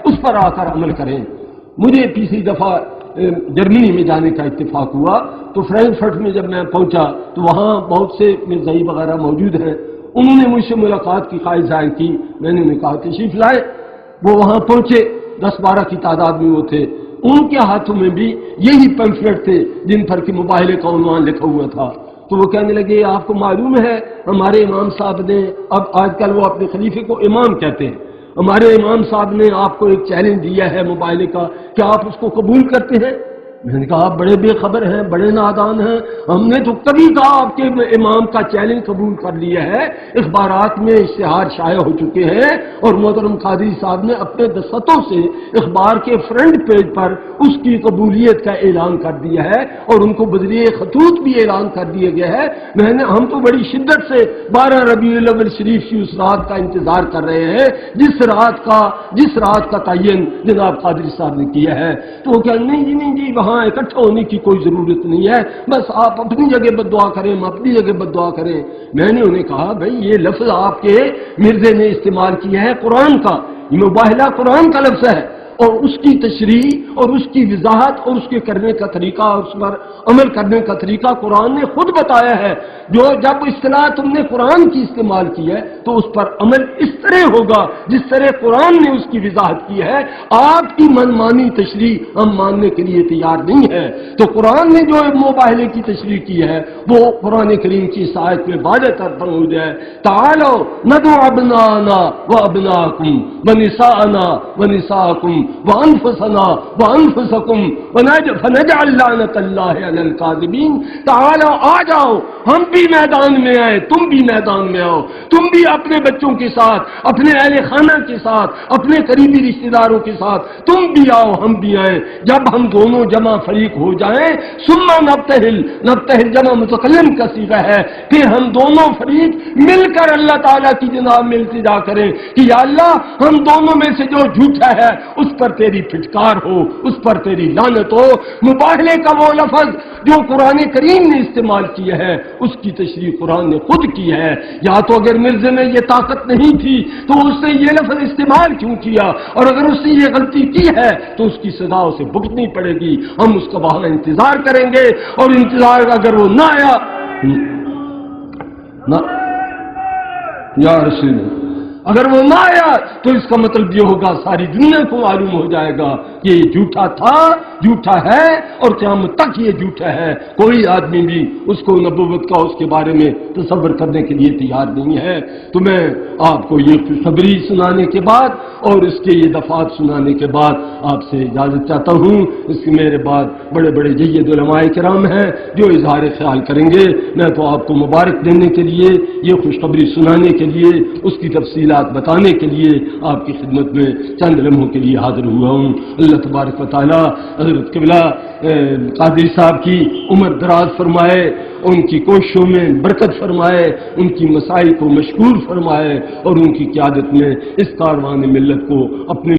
اس پر آ کر عمل کریں۔ مجھے پچھلی دفعہ جرمنی میں جانے کا اتفاق ہوا تو فرینکفرٹ میں جب میں پہنچا تو وہاں بہت سے مرزائی وغیرہ موجود ہیں، انہوں نے مجھ سے ملاقات کی خواہش ظاہر کی، میں نے انہیں کہا تشریف لائے۔ وہ وہاں پہنچے، 10-12 کی تعداد میں وہ تھے، ان کے ہاتھوں میں بھی یہی پمفلٹ تھے جن پر کہ مباہلے کا عنوان لکھا ہوا تھا۔ تو وہ کہنے لگے آپ کو معلوم ہے ہمارے امام صاحب نے، اب آج کل وہ اپنے خلیفے کو امام کہتے ہیں، ہمارے امام صاحب نے آپ کو ایک چیلنج دیا ہے مباہلے کا، کیا آپ اس کو قبول کرتے ہیں؟ میں نے کہا آپ بڑے بے خبر ہیں، بڑے نادان ہیں، ہم نے تو کبھی کہا آپ کے امام کا چیلنج قبول کر لیا ہے، اخبارات میں اشتہار شائع ہو چکے ہیں اور محترم قادری صاحب نے اپنے دستوں سے اخبار کے فرنٹ پیج پر اس کی قبولیت کا اعلان کر دیا ہے اور ان کو بذریعہ خطوط بھی اعلان کر دیا گیا ہے۔ ہم تو بڑی شدت سے 12 ربیع الاول شریف کی اس رات کا انتظار کر رہے ہیں جس رات کا تعین جناب قادری صاحب نے کیا ہے۔ تو وہ کہا نہیں جی وہاں اکٹھا ہونے کی کوئی ضرورت نہیں ہے، بس آپ اپنی جگہ بد دعا کریں، ہم اپنی جگہ بد دعا کریں۔ میں نے انہیں کہا بھائی یہ لفظ آپ کے مرزے نے استعمال کیا ہے قرآن کا، یہ مباہلہ قرآن کا لفظ ہے اور اس کی تشریح اور اس کی وضاحت اور اس کے کرنے کا طریقہ اور اس پر عمل کرنے کا طریقہ قرآن نے خود بتایا ہے۔ جو جب اصطلاح تم نے قرآن کی استعمال کی ہے تو اس پر عمل اس طرح ہوگا جس طرح قرآن نے اس کی وضاحت کی ہے۔ آپ کی منمانی تشریح ہم ماننے کے لیے تیار نہیں ہے۔ تو قرآن نے جو مباہلے کی تشریح کی ہے وہ قرآن کریم کی اس آیت میں واضح طور پر ہو جائے، تعالوا ندعو ابناءنا وابناءکم ونساءنا ونساءکم وانفسنا وانفسکم فنجعل لعنت اللہ علی الکاذبین۔ تعالوا آ جاؤ، ہم بھی میدان میں آئے، تم بھی میدان میں آؤ، تم بھی اپنے بچوں کے ساتھ، اپنے اہل خانہ کے ساتھ، اپنے قریبی رشتہ داروں کے ساتھ، تم بھی آؤ ہم بھی آئیں۔ جب ہم دونوں جمع فریق ہو جائیں، ثم نبتہل جمع متکلم کا صیغہ ہے، پھر ہم دونوں فریق مل کر اللہ تعالیٰ کی جناب میں التجا کریں کہ یا اللہ ہم دونوں میں سے جو جھوٹا ہے اس پر تیری پھٹکار ہو، اس پر تیری لعنت ہو۔ مباہلے کا وہ لفظ جو قرآن کریم نے استعمال کیا ہے اس کی تشریح قرآن نے خود کی ہے۔ یا تو اگر مرزے میں یہ طاقت نہیں تھی تو اس نے یہ لفظ استعمال کیوں کیا، اور اگر اس نے یہ غلطی کی ہے تو اس کی سزا اسے بھگتنی پڑے گی۔ ہم اس کا وہاں انتظار کریں گے اور انتظار اگر وہ نہ آیا یا رسول اللہ، اگر وہ نہ آیا تو اس کا مطلب یہ ہوگا ساری دنیا کو معلوم ہو جائے گا کہ یہ جھوٹا تھا، جھوٹا ہے اور قیامت تک یہ جھوٹا ہے۔ کوئی آدمی بھی اس کو نبوت کا اس کے بارے میں تصور کرنے کے لیے تیار نہیں ہے۔ تو میں آپ کو یہ خوشخبری سنانے کے بعد اور اس کے یہ دفعات سنانے کے بعد آپ سے اجازت چاہتا ہوں۔ اس کے میرے بعد بڑے بڑے جید علماء کرام ہیں جو اظہار خیال کریں گے۔ میں تو آپ کو مبارک دینے کے لیے، یہ خوشخبری سنانے کے لیے، اس کی تفصیلات بتانے کے لیے آپ کی خدمت میں چند لمحوں کے لیے حاضر ہوا ہوں۔ اللہ تبارک و تعالی حضرت قبلہ قادری صاحب کی عمر دراز فرمائے، ان کی کوششوں میں برکت فرمائے، ان کی مساعی کو مشکور فرمائے اور ان کی قیادت میں اس کاروان ملت کو اپنے